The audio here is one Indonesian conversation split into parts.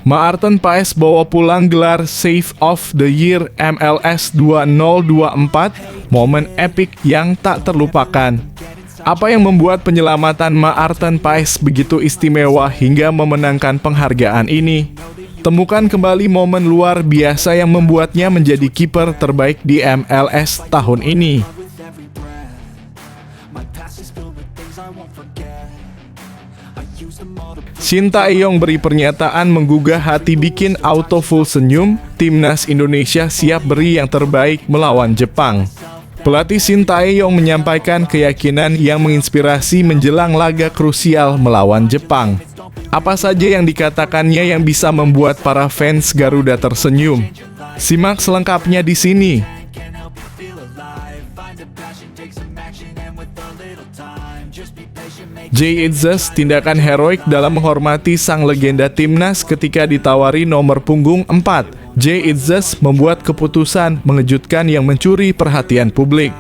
Maarten Paes bawa pulang gelar Save of the Year MLS 2024, momen epik yang tak terlupakan. Apa yang membuat penyelamatan Maarten Paes begitu istimewa hingga memenangkan penghargaan ini? Temukan kembali momen luar biasa yang membuatnya menjadi kiper terbaik di MLS tahun ini. Shin Tae-yong beri pernyataan menggugah hati bikin auto full senyum, timnas Indonesia siap beri yang terbaik melawan Jepang. Pelatih Shin Tae-yong menyampaikan keyakinan yang menginspirasi menjelang laga krusial melawan Jepang. Apa saja yang dikatakannya yang bisa membuat para fans Garuda tersenyum? Simak selengkapnya di sini. Jay Itzes tindakan heroik dalam menghormati sang legenda timnas ketika ditawari nomor punggung 4. Jay Itzes membuat keputusan mengejutkan yang mencuri perhatian publik.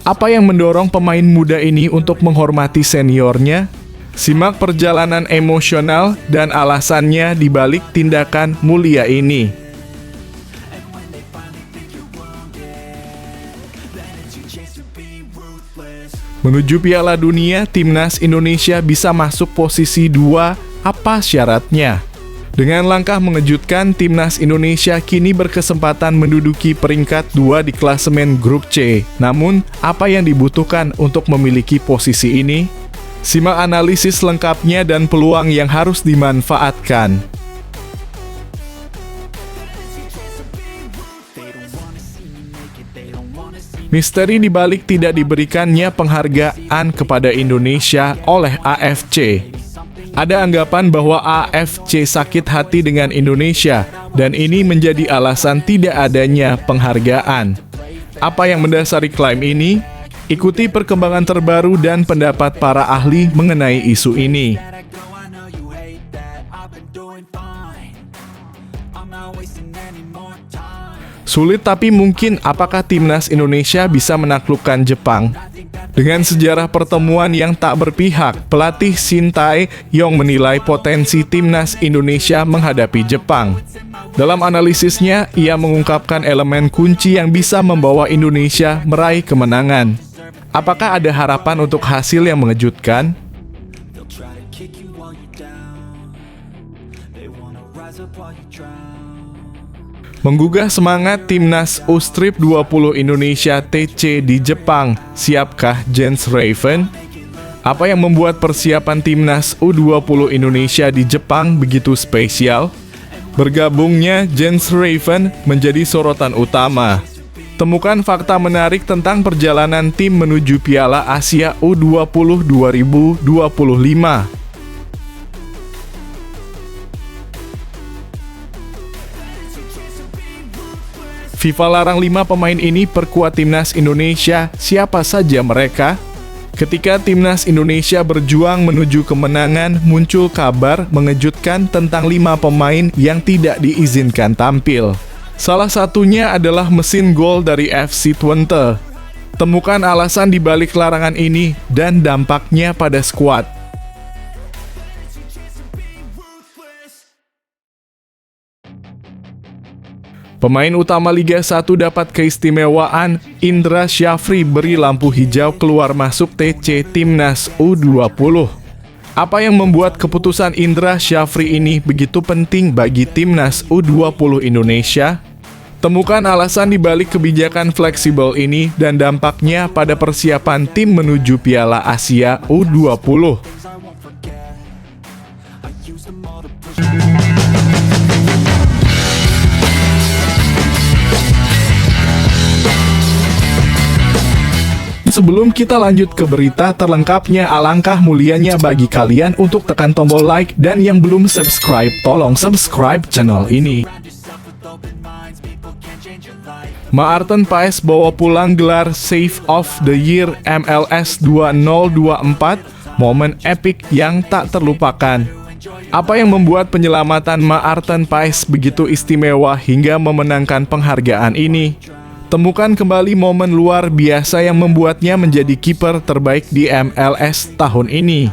Apa yang mendorong pemain muda ini untuk menghormati seniornya? Simak perjalanan emosional dan alasannya di balik tindakan mulia ini. Menuju Piala Dunia, timnas Indonesia bisa masuk posisi 2, apa syaratnya? Dengan langkah mengejutkan, timnas Indonesia kini berkesempatan menduduki peringkat 2 di klasemen grup C. Namun, apa yang dibutuhkan untuk memiliki posisi ini? Simak analisis lengkapnya dan peluang yang harus dimanfaatkan. Misteri dibalik tidak diberikannya penghargaan kepada Indonesia oleh AFC. Ada anggapan bahwa AFC sakit hati dengan Indonesia, dan ini menjadi alasan tidak adanya penghargaan. Apa yang mendasari klaim ini? Ikuti perkembangan terbaru dan pendapat para ahli mengenai isu ini. Sulit tapi mungkin, apakah timnas Indonesia bisa menaklukkan Jepang? Dengan sejarah pertemuan yang tak berpihak, pelatih Shin Tae-yong menilai potensi timnas Indonesia menghadapi Jepang. Dalam analisisnya, ia mengungkapkan elemen kunci yang bisa membawa Indonesia meraih kemenangan. Apakah ada harapan untuk hasil yang mengejutkan? Menggugah semangat timnas U-Strip 20 Indonesia TC di Jepang, siapkah Jens Raven? Apa yang membuat persiapan timnas U20 Indonesia di Jepang begitu spesial? Bergabungnya Jens Raven menjadi sorotan utama. Temukan fakta menarik tentang perjalanan tim menuju Piala Asia U20 2025. FIFA larang 5 pemain ini perkuat timnas Indonesia. Siapa saja mereka? Ketika timnas Indonesia berjuang menuju kemenangan, muncul kabar mengejutkan tentang 5 pemain yang tidak diizinkan tampil. Salah satunya adalah mesin gol dari FC Twente. Temukan alasan di balik larangan ini dan dampaknya pada skuad. Pemain utama Liga 1 dapat keistimewaan, Indra Syafri beri lampu hijau keluar masuk TC Timnas U20. Apa yang membuat keputusan Indra Syafri ini begitu penting bagi Timnas U20 Indonesia? Temukan alasan di balik kebijakan fleksibel ini dan dampaknya pada persiapan tim menuju Piala Asia U20. Sebelum kita lanjut ke berita terlengkapnya, alangkah mulianya bagi kalian untuk tekan tombol like, dan yang belum subscribe, tolong subscribe channel ini. Maarten Paes bawa pulang gelar Save of the Year MLS 2024, momen epik yang tak terlupakan. Apa yang membuat penyelamatan Maarten Paes begitu istimewa hingga memenangkan penghargaan ini? Temukan kembali momen luar biasa yang membuatnya menjadi kiper terbaik di MLS tahun ini.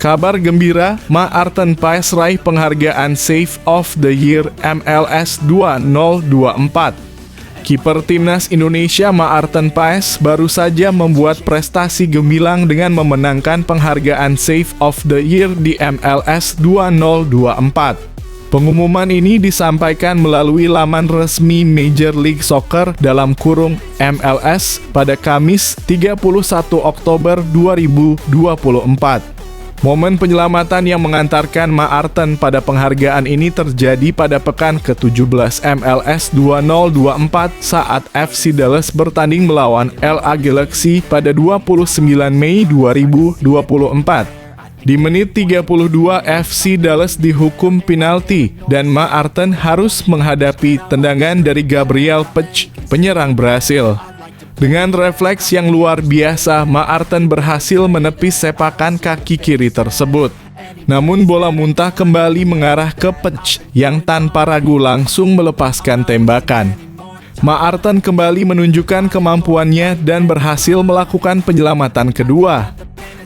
Kabar gembira, Maarten Paes raih penghargaan Save of the Year MLS 2024. Kiper Timnas Indonesia Maarten Paes baru saja membuat prestasi gemilang dengan memenangkan penghargaan Save of the Year di MLS 2024. Pengumuman ini disampaikan melalui laman resmi Major League Soccer (MLS) pada Kamis 31 Oktober 2024. Momen penyelamatan yang mengantarkan Maarten pada penghargaan ini terjadi pada pekan ke-17 MLS 2024 saat FC Dallas bertanding melawan LA Galaxy pada 29 Mei 2024. Di menit 32, FC Dallas dihukum penalti dan Maarten harus menghadapi tendangan dari Gabriel Pech, penyerang Brasil. Dengan refleks yang luar biasa, Maarten berhasil menepis sepakan kaki kiri tersebut. Namun bola muntah kembali mengarah ke Pech yang tanpa ragu langsung melepaskan tembakan. Maarten kembali menunjukkan kemampuannya dan berhasil melakukan penyelamatan kedua.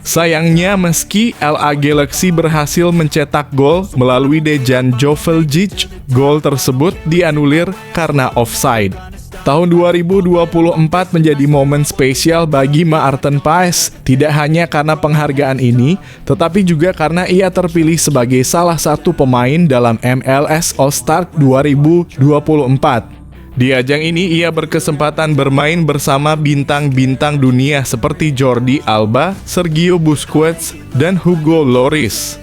Sayangnya meski LA Galaxy berhasil mencetak gol melalui Dejan Joveljic, gol tersebut dianulir karena offside. Tahun 2024 menjadi momen spesial bagi Maarten Paes, tidak hanya karena penghargaan ini, tetapi juga karena ia terpilih sebagai salah satu pemain dalam MLS All-Star 2024. Di ajang ini ia berkesempatan bermain bersama bintang-bintang dunia seperti Jordi Alba, Sergio Busquets, dan Hugo Lloris.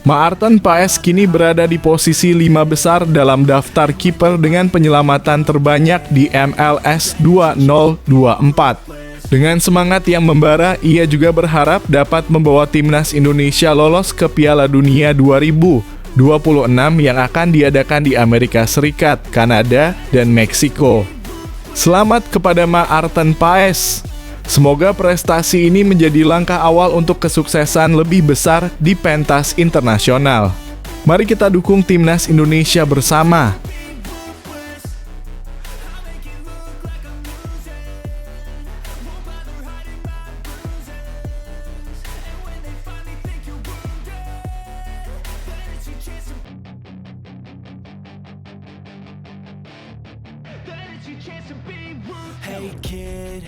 Maarten Paes kini berada di posisi 5 besar dalam daftar kiper dengan penyelamatan terbanyak di MLS 2024. Dengan semangat yang membara, ia juga berharap dapat membawa timnas Indonesia lolos ke Piala Dunia 2026 yang akan diadakan di Amerika Serikat, Kanada, dan Meksiko. Selamat kepada Maarten Paes. Semoga prestasi ini menjadi langkah awal untuk kesuksesan lebih besar di pentas internasional. Mari kita dukung timnas Indonesia bersama. Hey kid,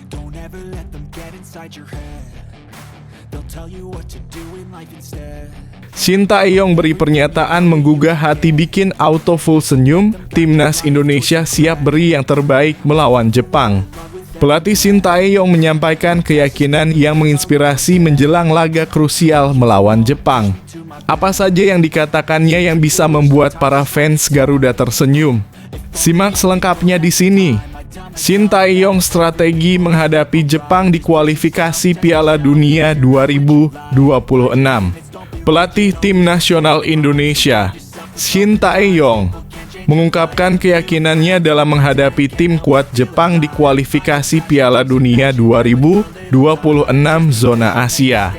don't ever let them get inside your head. They'll tell you what to do in life instead. Shin Tae-yong beri pernyataan menggugah hati bikin auto full senyum, timnas Indonesia siap beri yang terbaik melawan Jepang. Pelatih Shin Tae-yong menyampaikan keyakinan yang menginspirasi menjelang laga krusial melawan Jepang. Apa saja yang dikatakannya yang bisa membuat para fans Garuda tersenyum? Simak selengkapnya di sini. Shin Tae-yong strategi menghadapi Jepang di kualifikasi Piala Dunia 2026. Pelatih tim nasional Indonesia, Shin Tae-yong, mengungkapkan keyakinannya dalam menghadapi tim kuat Jepang di kualifikasi Piala Dunia 2026 zona Asia.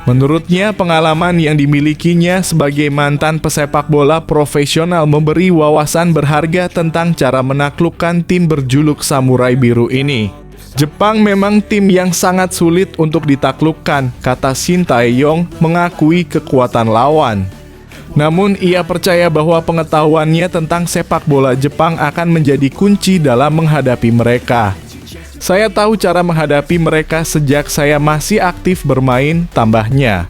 Menurutnya, pengalaman yang dimilikinya sebagai mantan pesepak bola profesional memberi wawasan berharga tentang cara menaklukkan tim berjuluk Samurai Biru ini. Jepang memang tim yang sangat sulit untuk ditaklukkan, kata Shin Tae-yong mengakui kekuatan lawan. Namun, ia percaya bahwa pengetahuannya tentang sepak bola Jepang akan menjadi kunci dalam menghadapi mereka. Saya tahu cara menghadapi mereka sejak saya masih aktif bermain, tambahnya.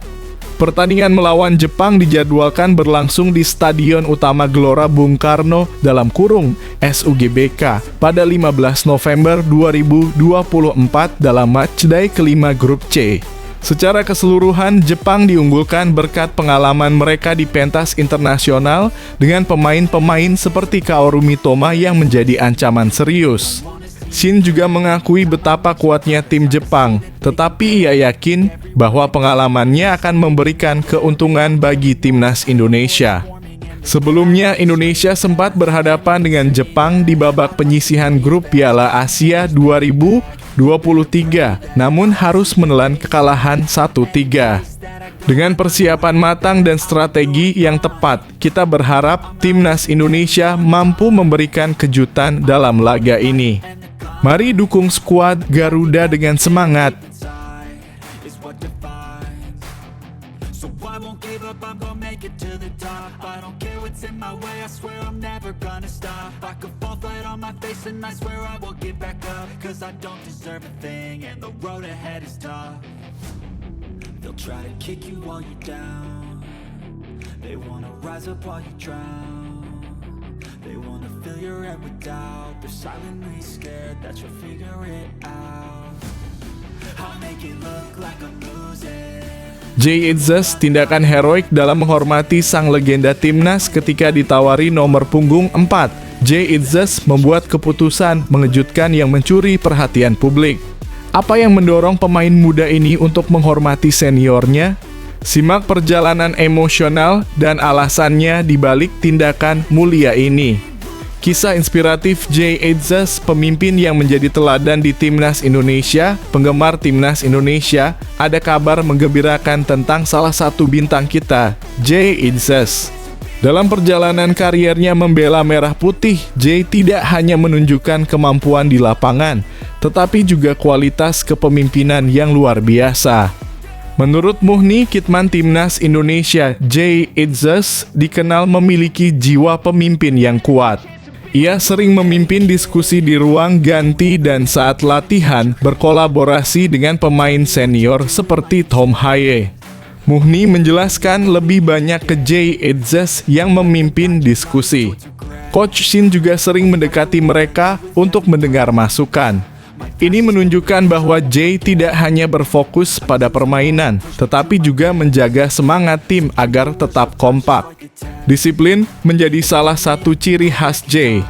Pertandingan melawan Jepang dijadwalkan berlangsung di Stadion Utama Gelora Bung Karno (SUGBK) pada 15 November 2024 dalam matchday kelima grup C. Secara keseluruhan, Jepang diunggulkan berkat pengalaman mereka di pentas internasional dengan pemain-pemain seperti Kaoru Mitoma yang menjadi ancaman serius. Shin juga mengakui betapa kuatnya tim Jepang, tetapi ia yakin bahwa pengalamannya akan memberikan keuntungan bagi timnas Indonesia. Sebelumnya, Indonesia sempat berhadapan dengan Jepang di babak penyisihan grup Piala Asia 2023, namun harus menelan kekalahan 1-3. Dengan persiapan matang dan strategi yang tepat, kita berharap timnas Indonesia mampu memberikan kejutan dalam laga ini. Mari dukung skuad Garuda dengan semangat. So swear I'm never gonna stop. I could fall flat on my face and I swear I will get back up. Cause I don't deserve a thing and the road ahead is tough. They'll try to kick you while you're down. They wanna rise up while you drown. They wanna fill your head with doubt. They're silently scared that you'll figure it out. I'll make it look like I'm losing. Jay Itzes tindakan heroik dalam menghormati sang legenda timnas ketika ditawari nomor punggung 4. Jay Itzes membuat keputusan mengejutkan yang mencuri perhatian publik. Apa yang mendorong pemain muda ini untuk menghormati seniornya? Simak perjalanan emosional dan alasannya di balik tindakan mulia ini. Kisah inspiratif Jay Itzes, pemimpin yang menjadi teladan di Timnas Indonesia. Penggemar Timnas Indonesia, ada kabar menggembirakan tentang salah satu bintang kita, Jay Itzes. Dalam perjalanan kariernya membela Merah Putih, Jay tidak hanya menunjukkan kemampuan di lapangan, tetapi juga kualitas kepemimpinan yang luar biasa. Menurut Muhni, Kitman Timnas Indonesia, Jay Itzes dikenal memiliki jiwa pemimpin yang kuat. Ia sering memimpin diskusi di ruang ganti dan saat latihan berkolaborasi dengan pemain senior seperti Tom Haye. Muhni menjelaskan lebih banyak ke Jay Itzes yang memimpin diskusi. Coach Shin juga sering mendekati mereka untuk mendengar masukan. Ini menunjukkan bahwa Jay tidak hanya berfokus pada permainan, tetapi juga menjaga semangat tim agar tetap kompak. Disiplin menjadi salah satu ciri khas Jay.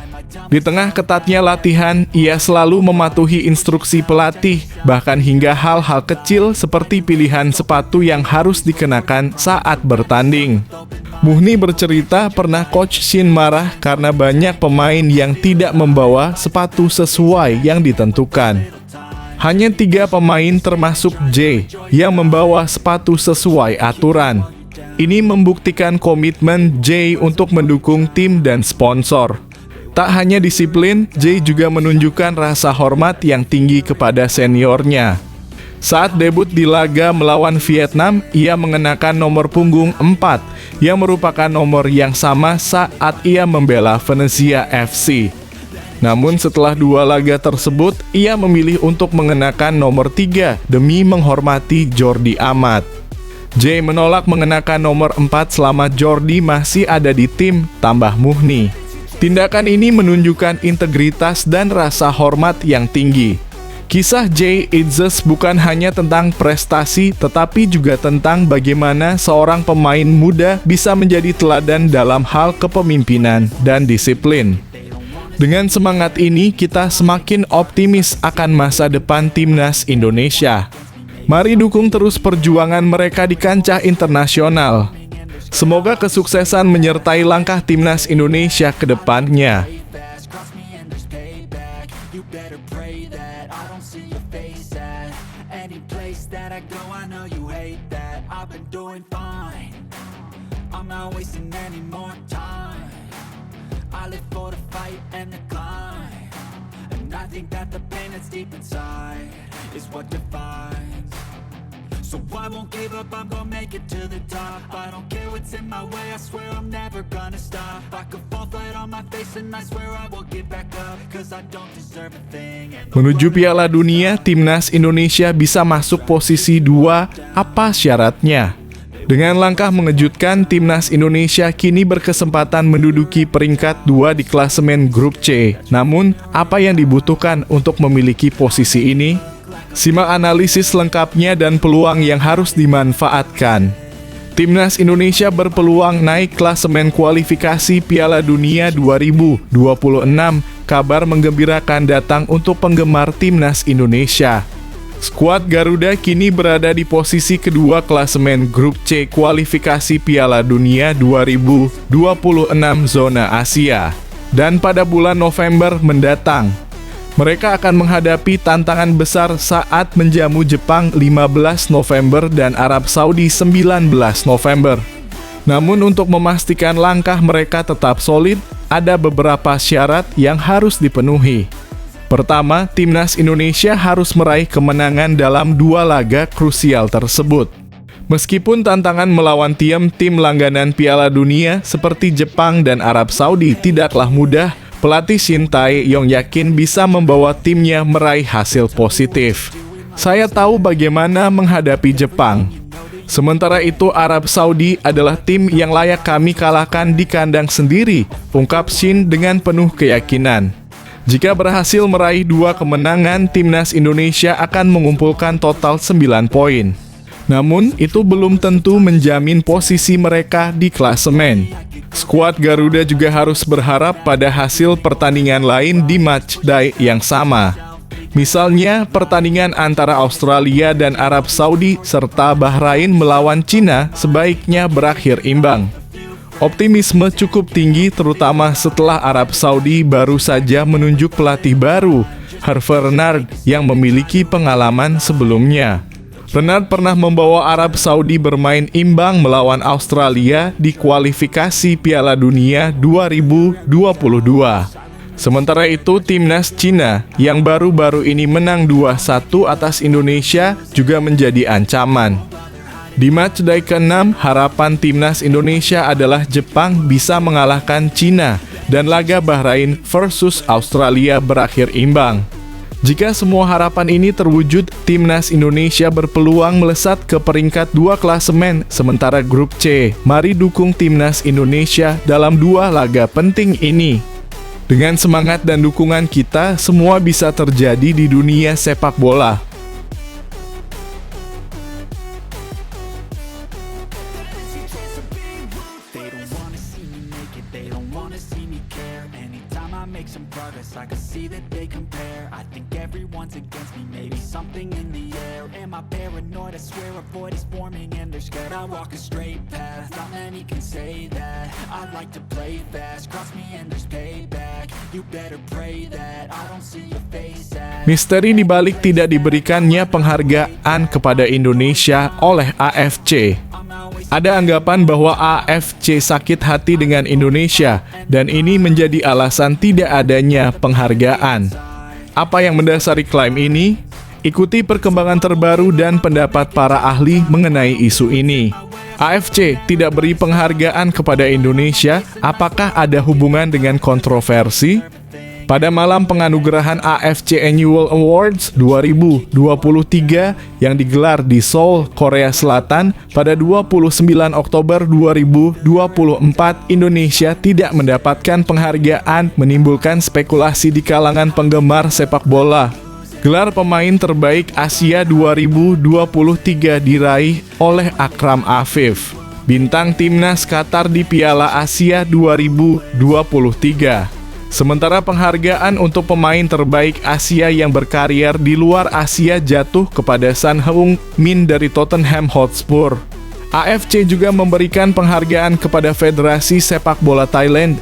Di tengah ketatnya latihan, ia selalu mematuhi instruksi pelatih, bahkan hingga hal-hal kecil seperti pilihan sepatu yang harus dikenakan saat bertanding. Muhni bercerita pernah Coach Shin marah karena banyak pemain yang tidak membawa sepatu sesuai yang ditentukan. Hanya 3 pemain termasuk Jay yang membawa sepatu sesuai aturan. Ini membuktikan komitmen Jay untuk mendukung tim dan sponsor. Tak hanya disiplin, Jay juga menunjukkan rasa hormat yang tinggi kepada seniornya. Saat debut di laga melawan Vietnam, ia mengenakan nomor punggung 4, yang merupakan nomor yang sama saat ia membela Venezia FC. Namun setelah 2 laga tersebut, ia memilih untuk mengenakan nomor 3 demi menghormati Jordi Amat. Jay menolak mengenakan nomor 4 selama Jordi masih ada di tim, tambah Muhni. Tindakan ini menunjukkan integritas dan rasa hormat yang tinggi. Kisah Jay Itzes bukan hanya tentang prestasi, tetapi juga tentang bagaimana seorang pemain muda bisa menjadi teladan dalam hal kepemimpinan dan disiplin. Dengan semangat ini, kita semakin optimis akan masa depan Timnas Indonesia. Mari dukung terus perjuangan mereka di kancah internasional. Semoga kesuksesan menyertai langkah Timnas Indonesia ke depannya. You better pray that I don't see your face at any place that I go. I know you hate that. I've been doing fine. I'm not wasting any more time. I live for the fight and the climb, and I think that the pain that's deep inside is what defines. So I won't give up, I'm gonna make it to the top. I don't care what's in my way, I swear I'm never gonna stop. I could fall flat on my face and I swear I will get back up. Cause I don't deserve a thing. Menuju Piala Dunia, Timnas Indonesia bisa masuk posisi 2. Apa syaratnya? Dengan langkah mengejutkan, Timnas Indonesia kini berkesempatan menduduki peringkat 2 di klasemen grup C. Namun, apa yang dibutuhkan untuk memiliki posisi ini? Simak analisis lengkapnya dan peluang yang harus dimanfaatkan. Timnas Indonesia berpeluang naik klasemen kualifikasi Piala Dunia 2026. Kabar menggembirakan datang untuk penggemar Timnas Indonesia. Skuad Garuda kini berada di posisi kedua klasemen grup C kualifikasi Piala Dunia 2026 zona Asia. Dan pada bulan November mendatang, mereka akan menghadapi tantangan besar saat menjamu Jepang 15 November dan Arab Saudi 19 November. Namun untuk memastikan langkah mereka tetap solid, ada beberapa syarat yang harus dipenuhi. Pertama, Timnas Indonesia harus meraih kemenangan dalam 2 laga krusial tersebut. Meskipun tantangan melawan tim langganan Piala Dunia seperti Jepang dan Arab Saudi tidaklah mudah, pelatih Shin Tae-yong yakin bisa membawa timnya meraih hasil positif. Saya tahu bagaimana menghadapi Jepang. Sementara itu Arab Saudi adalah tim yang layak kami kalahkan di kandang sendiri, ungkap Shin dengan penuh keyakinan. Jika berhasil meraih 2 kemenangan, timnas Indonesia akan mengumpulkan total 9 poin. Namun, itu belum tentu menjamin posisi mereka di klasemen. Skuad Garuda juga harus berharap pada hasil pertandingan lain di matchday yang sama. Misalnya, pertandingan antara Australia dan Arab Saudi serta Bahrain melawan Cina sebaiknya berakhir imbang. Optimisme cukup tinggi terutama setelah Arab Saudi baru saja menunjuk pelatih baru, Hervé Renard, yang memiliki pengalaman sebelumnya. Renard pernah membawa Arab Saudi bermain imbang melawan Australia di kualifikasi Piala Dunia 2022. Sementara itu, timnas Cina yang baru-baru ini menang 2-1 atas Indonesia juga menjadi ancaman. Di matchday ke-6, harapan timnas Indonesia adalah Jepang bisa mengalahkan Cina dan laga Bahrain versus Australia berakhir imbang. Jika semua harapan ini terwujud, timnas Indonesia berpeluang melesat ke peringkat 2 klasemen sementara grup C. Mari dukung timnas Indonesia dalam 2 laga penting ini. Dengan semangat dan dukungan kita, semua bisa terjadi di dunia sepak bola. I can see that they compare. I think everyone's against me. Maybe something in the air. Am I paranoid? I swear a void is forming and they're scared. I walk a straight path. Not many can say that. I like to play fast. Cross me and there's payback. You better pray that I don't see your face at. Misteri dibalik tidak diberikannya penghargaan kepada Indonesia oleh AFC. Ada anggapan bahwa AFC sakit hati dengan Indonesia, dan ini menjadi alasan tidak adanya penghargaan. Apa yang mendasari klaim ini? Ikuti perkembangan terbaru dan pendapat para ahli mengenai isu ini. AFC tidak beri penghargaan kepada Indonesia, apakah ada hubungan dengan kontroversi? Pada malam penganugerahan AFC Annual Awards 2023 yang digelar di Seoul, Korea Selatan pada 29 Oktober 2024, Indonesia tidak mendapatkan penghargaan, menimbulkan spekulasi di kalangan penggemar sepak bola. Gelar pemain terbaik Asia 2023 diraih oleh Akram Afif, bintang timnas Qatar di Piala Asia 2023. Sementara penghargaan untuk pemain terbaik Asia yang berkarier di luar Asia jatuh kepada Son Heung-min dari Tottenham Hotspur. AFC juga memberikan penghargaan kepada Federasi Sepak Bola Thailand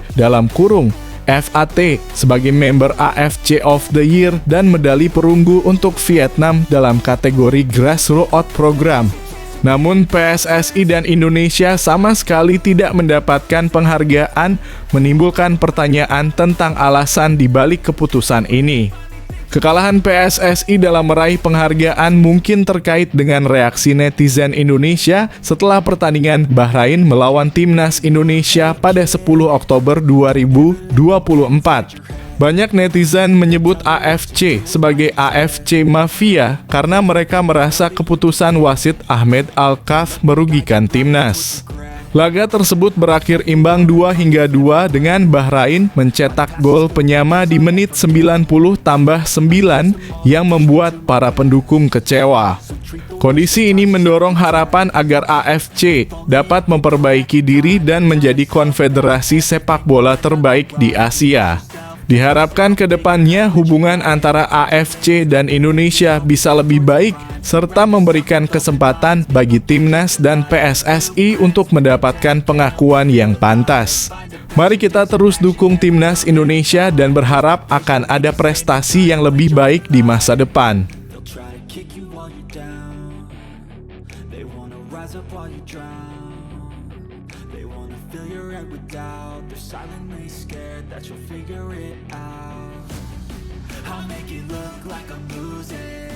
(FAT) sebagai member AFC of the Year dan medali perunggu untuk Vietnam dalam kategori Grassroots Program. Namun PSSI dan Indonesia sama sekali tidak mendapatkan penghargaan, menimbulkan pertanyaan tentang alasan dibalik keputusan ini. Kekalahan PSSI dalam meraih penghargaan mungkin terkait dengan reaksi netizen Indonesia setelah pertandingan Bahrain melawan timnas Indonesia pada 10 Oktober 2024. Banyak netizen menyebut AFC sebagai AFC Mafia karena mereka merasa keputusan wasit Ahmed Al-Kaf merugikan timnas. Laga tersebut berakhir imbang 2-2 dengan Bahrain mencetak gol penyama di menit 90 tambah 9 yang membuat para pendukung kecewa. Kondisi ini mendorong harapan agar AFC dapat memperbaiki diri dan menjadi konfederasi sepak bola terbaik di Asia. Diharapkan ke depannya hubungan antara AFC dan Indonesia bisa lebih baik serta memberikan kesempatan bagi timnas dan PSSI untuk mendapatkan pengakuan yang pantas. Mari kita terus dukung timnas Indonesia dan berharap akan ada prestasi yang lebih baik di masa depan. Silently scared that you'll figure it out. I'll make it look like I'm losing.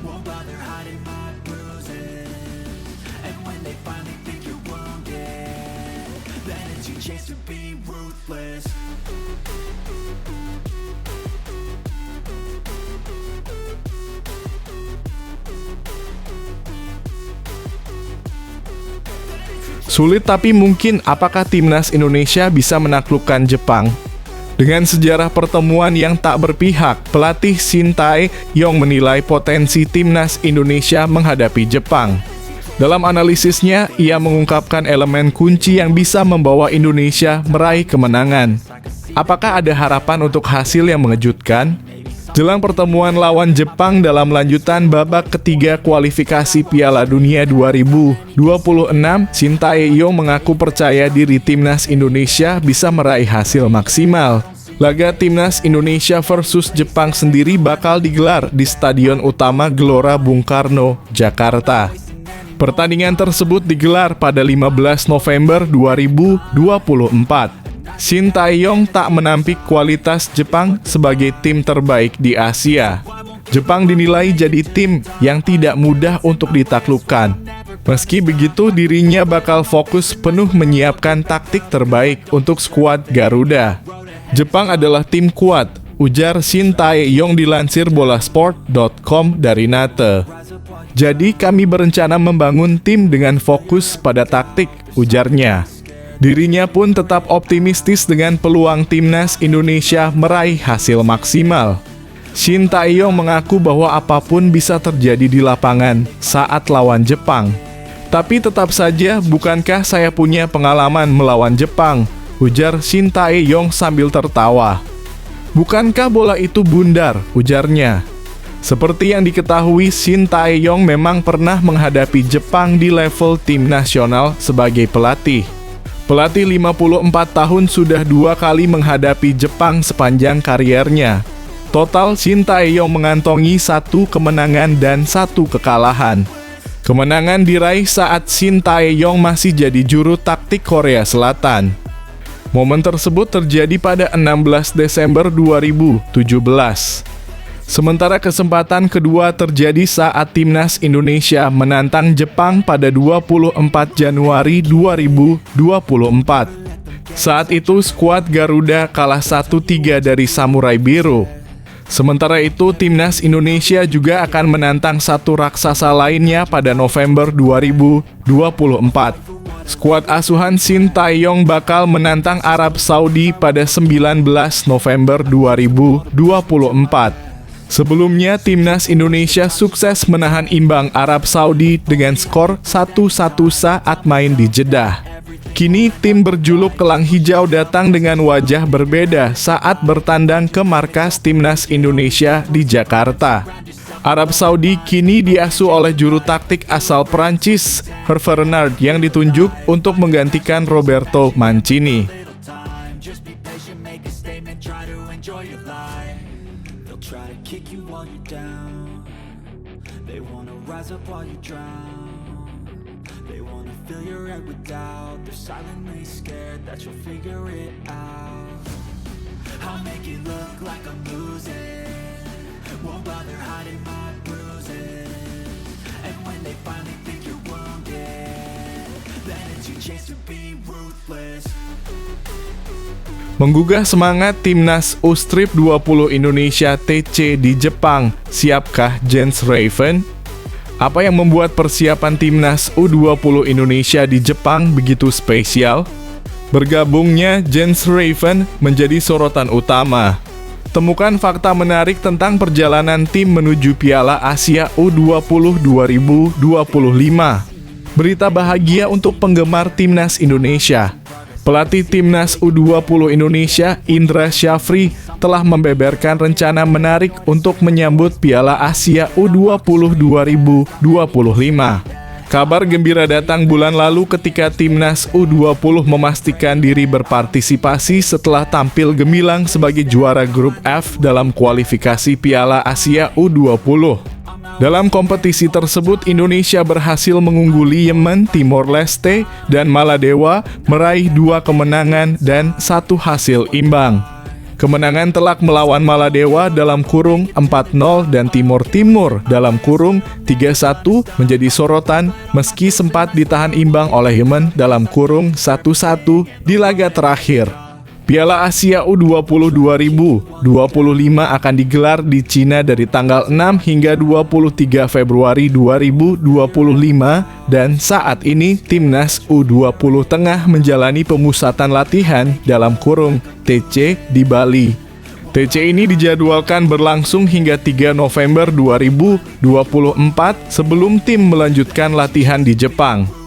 Won't bother hiding my bruises. when they finally think you're wounded, then it's your chance to be ruthless. Sulit tapi mungkin, apakah timnas Indonesia bisa menaklukkan Jepang? Dengan sejarah pertemuan yang tak berpihak, pelatih Shin Tae-yong menilai potensi timnas Indonesia menghadapi Jepang. Dalam analisisnya, ia mengungkapkan elemen kunci yang bisa membawa Indonesia meraih kemenangan. Apakah ada harapan untuk hasil yang mengejutkan? Jelang pertemuan lawan Jepang dalam lanjutan babak ketiga kualifikasi Piala Dunia 2026, Shin Tae-yong mengaku percaya diri timnas Indonesia bisa meraih hasil maksimal. Laga timnas Indonesia versus Jepang sendiri bakal digelar di Stadion Utama Gelora Bung Karno, Jakarta. Pertandingan tersebut digelar pada 15 November 2024. Shin Tae-yong tak menampik kualitas Jepang sebagai tim terbaik di Asia. Jepang dinilai jadi tim yang tidak mudah untuk ditaklukkan. Meski begitu, dirinya bakal fokus penuh menyiapkan taktik terbaik untuk skuad Garuda. Jepang adalah tim kuat, ujar Shin Tae-yong dilansir bolasport.com dari Nate. Jadi kami berencana membangun tim dengan fokus pada taktik, ujarnya. Dirinya pun tetap optimistis dengan peluang timnas Indonesia meraih hasil maksimal. Shin Tae-yong mengaku bahwa apapun bisa terjadi di lapangan saat lawan Jepang. Tapi tetap saja, bukankah saya punya pengalaman melawan Jepang? Ujar Shin Tae-yong sambil tertawa. Bukankah bola itu bundar? Ujarnya. Seperti yang diketahui, Shin Tae-yong memang pernah menghadapi Jepang di level tim nasional sebagai pelatih. Pelatih 54 tahun sudah 2 kali menghadapi Jepang sepanjang kariernya. Total, Shin Tae-yong mengantongi 1 kemenangan dan 1 kekalahan. Kemenangan diraih saat Shin Tae-yong masih jadi juru taktik Korea Selatan. Momen tersebut terjadi pada 16 Desember 2017. Sementara kesempatan kedua terjadi saat timnas Indonesia menantang Jepang pada 24 Januari 2024. Saat itu skuad Garuda kalah 1-3 dari Samurai Biru. Sementara itu, timnas Indonesia juga akan menantang satu raksasa lainnya pada November 2024. Skuad asuhan Shin Tae-yong bakal menantang Arab Saudi pada 19 November 2024. Sebelumnya, timnas Indonesia sukses menahan imbang Arab Saudi dengan skor 1-1 saat main di Jeddah. Kini tim berjuluk Kelang Hijau datang dengan wajah berbeda saat bertandang ke markas timnas Indonesia di Jakarta. Arab Saudi kini diasuh oleh juru taktik asal Prancis, Hervé Renard, yang ditunjuk untuk menggantikan Roberto Mancini. Try to kick you while you're down. They wanna rise up while you drown. They wanna fill your head with doubt. They're silently scared that you'll figure it out. I'll make it look like I'm losing. Won't bother hiding my bruises. And when they finally think you're wounded, then it's your chance to be ruthless. Menggugah semangat timnas U-Strip 20 Indonesia TC di Jepang, siapkah Jens Raven? Apa yang membuat persiapan timnas U20 Indonesia di Jepang begitu spesial? Bergabungnya Jens Raven menjadi sorotan utama. Temukan fakta menarik tentang perjalanan tim menuju Piala Asia U20 2025. Berita bahagia untuk penggemar timnas Indonesia. Pelatih timnas U20 Indonesia, Indra Syafri, telah membeberkan rencana menarik untuk menyambut Piala Asia U20 2025. Kabar gembira datang bulan lalu ketika timnas U20 memastikan diri berpartisipasi setelah tampil gemilang sebagai juara grup F dalam kualifikasi Piala Asia U20. Dalam kompetisi tersebut, Indonesia berhasil mengungguli Yemen, Timor Leste, dan Maladewa, meraih 2 kemenangan dan 1 hasil imbang. Kemenangan telak melawan Maladewa dalam kurung 4-0 dan Timor Timur dalam kurung 3-1 menjadi sorotan meski sempat ditahan imbang oleh Yemen dalam kurung 1-1 di laga terakhir. Piala Asia U20 2025 akan digelar di Cina dari tanggal 6 hingga 23 Februari 2025 dan saat ini Timnas U20 tengah menjalani pemusatan latihan dalam kurung TC di Bali. TC ini dijadwalkan berlangsung hingga 3 November 2024 sebelum tim melanjutkan latihan di Jepang.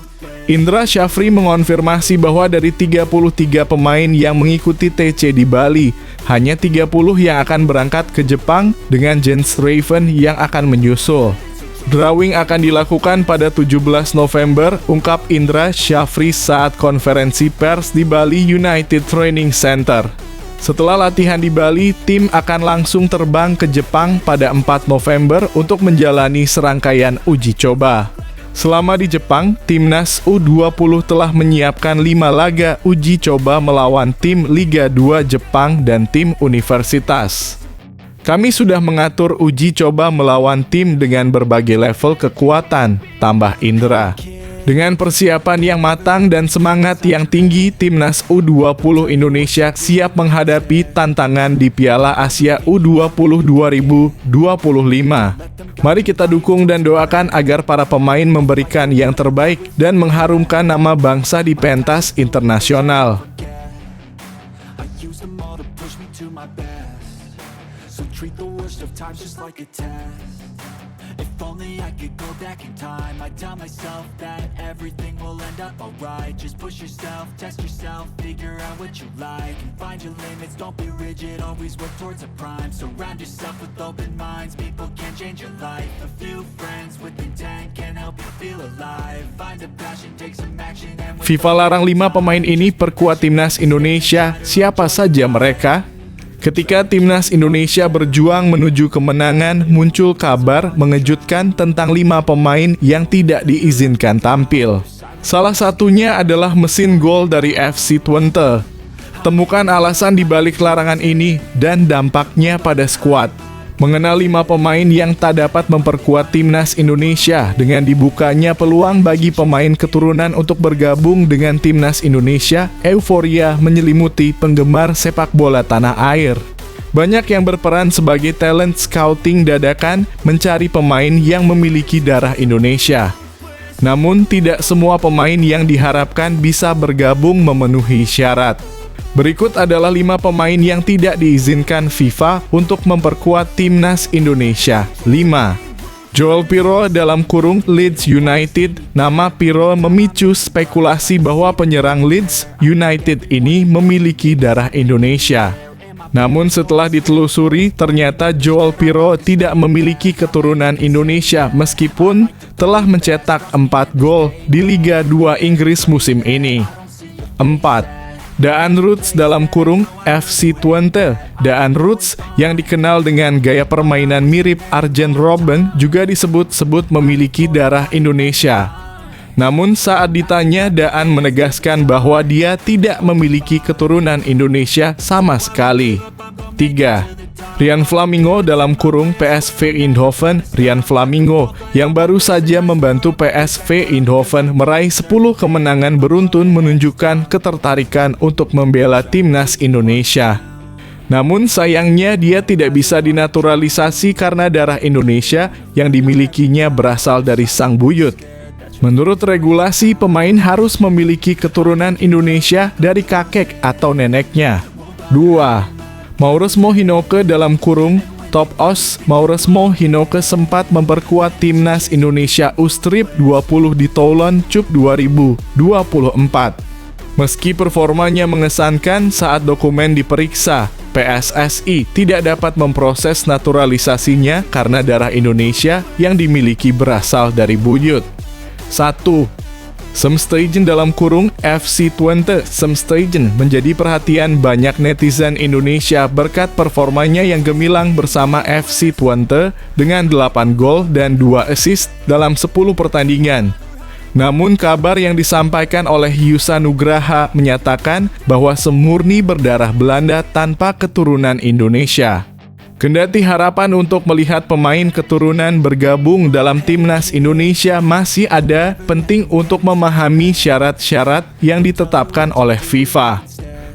Indra Syafri mengonfirmasi bahwa dari 33 pemain yang mengikuti TC di Bali, hanya 30 yang akan berangkat ke Jepang dengan Jens Raven yang akan menyusul. Drawing akan dilakukan pada 17 November, ungkap Indra Syafri saat konferensi pers di Bali United Training Center. Setelah latihan di Bali, tim akan langsung terbang ke Jepang pada 4 November untuk menjalani serangkaian uji coba. Selama di Jepang, Timnas U20 telah menyiapkan 5 laga uji coba melawan tim Liga 2 Jepang dan tim universitas. Kami sudah mengatur uji coba melawan tim dengan berbagai level kekuatan, tambah Indra. Dengan persiapan yang matang dan semangat yang tinggi, Timnas U20 Indonesia siap menghadapi tantangan di Piala Asia U20 2025. Mari kita dukung dan doakan agar para pemain memberikan yang terbaik dan mengharumkan nama bangsa di pentas internasional. If only I could go back in time, I'd tell myself that everything will end up alright. Just push yourself, test yourself, figure out what you like, and find your limits, don't be rigid, always work towards a prime. Surround yourself with open minds, people can change your life. A few friends with intent can help you feel alive. Find a passion, take some action, and FIFA larang 5 pemain ini perkuat Timnas Indonesia. Siapa saja mereka? Ketika Timnas Indonesia berjuang menuju kemenangan, muncul kabar mengejutkan tentang 5 pemain yang tidak diizinkan tampil. Salah satunya adalah mesin gol dari FC Twente. Temukan alasan di balik larangan ini dan dampaknya pada skuad. Mengenal 5 pemain yang tak dapat memperkuat Timnas Indonesia dengan dibukanya peluang bagi pemain keturunan untuk bergabung dengan Timnas Indonesia, euforia menyelimuti penggemar sepak bola tanah air. Banyak yang berperan sebagai talent scouting dadakan mencari pemain yang memiliki darah Indonesia. Namun tidak semua pemain yang diharapkan bisa bergabung memenuhi syarat. Berikut adalah 5 pemain yang tidak diizinkan FIFA untuk memperkuat Timnas Indonesia. 5. Joel Pirro dalam kurung Leeds United. Nama Pirro memicu spekulasi bahwa penyerang Leeds United ini memiliki darah Indonesia. Namun setelah ditelusuri, ternyata Joel Pirro tidak memiliki keturunan Indonesia meskipun telah mencetak 4 gol di Liga 2 Inggris musim ini. 4. Daan Ruts dalam kurung FC Twente. Daan Ruts yang dikenal dengan gaya permainan mirip Arjen Robben juga disebut-sebut memiliki darah Indonesia. Namun saat ditanya, Daan menegaskan bahwa dia tidak memiliki keturunan Indonesia sama sekali. 3. Rian Flamingo dalam kurung PSV Eindhoven. Rian Flamingo yang baru saja membantu PSV Eindhoven meraih 10 kemenangan beruntun menunjukkan ketertarikan untuk membela Timnas Indonesia. Namun sayangnya dia tidak bisa dinaturalisasi karena darah Indonesia yang dimilikinya berasal dari sang buyut. Menurut regulasi, pemain harus memiliki keturunan Indonesia dari kakek atau neneknya. 2. Maurits Mohinoke dalam kurung Top Os. Maurits Mohinoke sempat memperkuat Timnas Indonesia U-Strip 20 di Toulon Cup 2024. Meski performanya mengesankan saat dokumen diperiksa, PSSI tidak dapat memproses naturalisasinya karena darah Indonesia yang dimiliki berasal dari buyut. 1. Sam Stuygen dalam kurung FC Twente. Sam Stuygen menjadi perhatian banyak netizen Indonesia berkat performanya yang gemilang bersama FC Twente dengan 8 gol dan 2 assist dalam 10 pertandingan. Namun kabar yang disampaikan oleh Yusa Nugraha menyatakan bahwa semurni berdarah Belanda tanpa keturunan Indonesia. Kendati harapan untuk melihat pemain keturunan bergabung dalam timnas Indonesia masih ada, penting untuk memahami syarat-syarat yang ditetapkan oleh FIFA.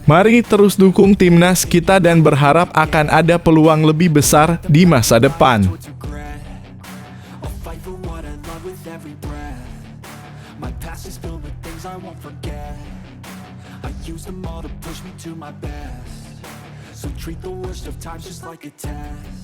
Mari terus dukung timnas kita dan berharap akan ada peluang lebih besar di masa depan. I'll fight for what I love with every breath. My past is filled with things I won't forget. I used them all to push me to my best. So treat the worst of times just like a test.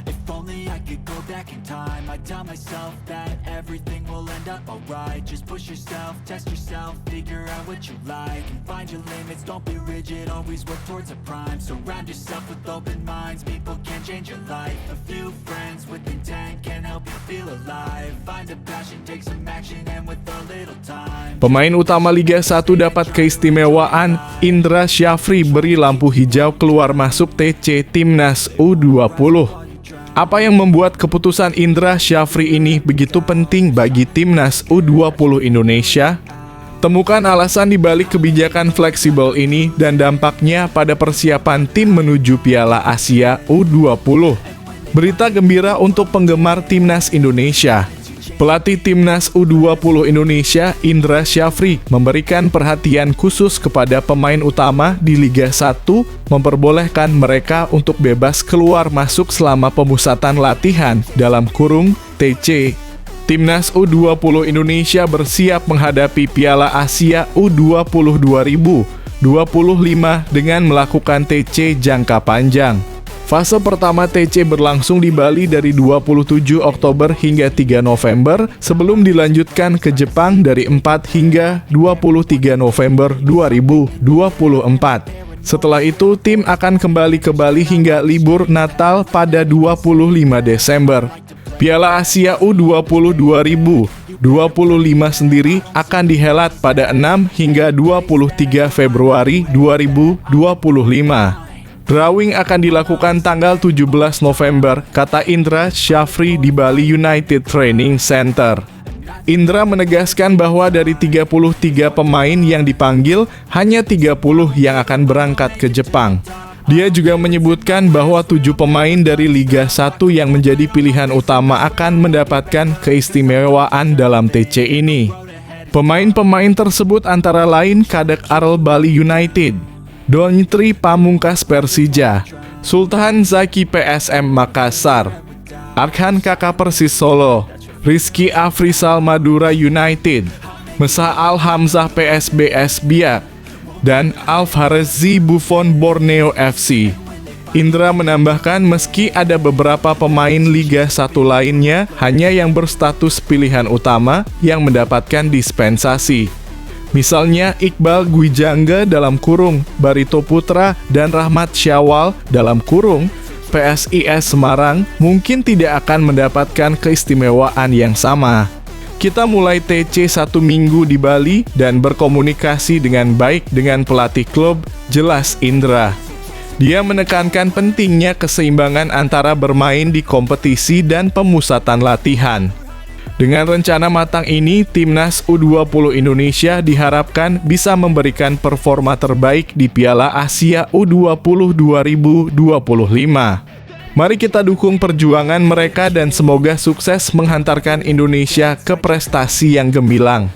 If only I could go back in time, I'd tell myself that everything will end up alright. Just push yourself, test yourself, figure out what you like, and find your limits, don't be rigid, always work towards a prime. Surround yourself with open minds, people can change your life. A few friends with intent can help you feel alive. Find a passion, take some action, and with a little time. Pemain utama Liga 1 dapat keistimewaan. Indra Syafri beri lampu hijau keluar masuk TC Timnas U20. Apa yang membuat keputusan Indra Syafri ini begitu penting bagi Timnas U20 Indonesia? Temukan alasan di balik kebijakan fleksibel ini dan dampaknya pada persiapan tim menuju Piala Asia U20. Berita gembira untuk penggemar Timnas Indonesia. Pelatih Timnas U20 Indonesia, Indra Syafri, memberikan perhatian khusus kepada pemain utama di Liga 1, memperbolehkan mereka untuk bebas keluar masuk selama pemusatan latihan dalam kurung TC. Timnas U20 Indonesia bersiap menghadapi Piala Asia U20 2025 dengan melakukan TC jangka panjang. Fase pertama TC berlangsung di Bali dari 27 Oktober hingga 3 November sebelum dilanjutkan ke Jepang dari 4 hingga 23 November 2024. Setelah itu, tim akan kembali ke Bali hingga libur Natal pada 25 Desember. Piala Asia U20 2025 sendiri akan dihelat pada 6 hingga 23 Februari 2025. Drawing akan dilakukan tanggal 17 November, kata Indra Syafri di Bali United Training Center. Indra menegaskan bahwa dari 33 pemain yang dipanggil, hanya 30 yang akan berangkat ke Jepang. Dia juga menyebutkan bahwa 7 pemain dari Liga 1 yang menjadi pilihan utama akan mendapatkan keistimewaan dalam TC ini. Pemain-pemain tersebut antara lain Kadek Arel Bali United, Donitri Pamungkas Persija, Sultan Zaki PSM Makassar, Arkan Kakak Persis Solo, Rizky Afrisal Madura United, Mesa Al Hamzah PSBS Biak, dan Alvarezi Buffon Borneo FC. Indra menambahkan meski ada beberapa pemain Liga 1 lainnya, hanya yang berstatus pilihan utama yang mendapatkan dispensasi. Misalnya Iqbal Gwijangga dalam kurung, Barito Putra, dan Rahmat Syawal dalam kurung, PSIS Semarang mungkin tidak akan mendapatkan keistimewaan yang sama. Kita mulai TC 1 minggu di Bali dan berkomunikasi dengan baik dengan pelatih klub, jelas Indra. Dia menekankan pentingnya keseimbangan antara bermain di kompetisi dan pemusatan latihan. Dengan rencana matang ini, Timnas U20 Indonesia diharapkan bisa memberikan performa terbaik di Piala Asia U20 2025. Mari kita dukung perjuangan mereka dan semoga sukses menghantarkan Indonesia ke prestasi yang gemilang.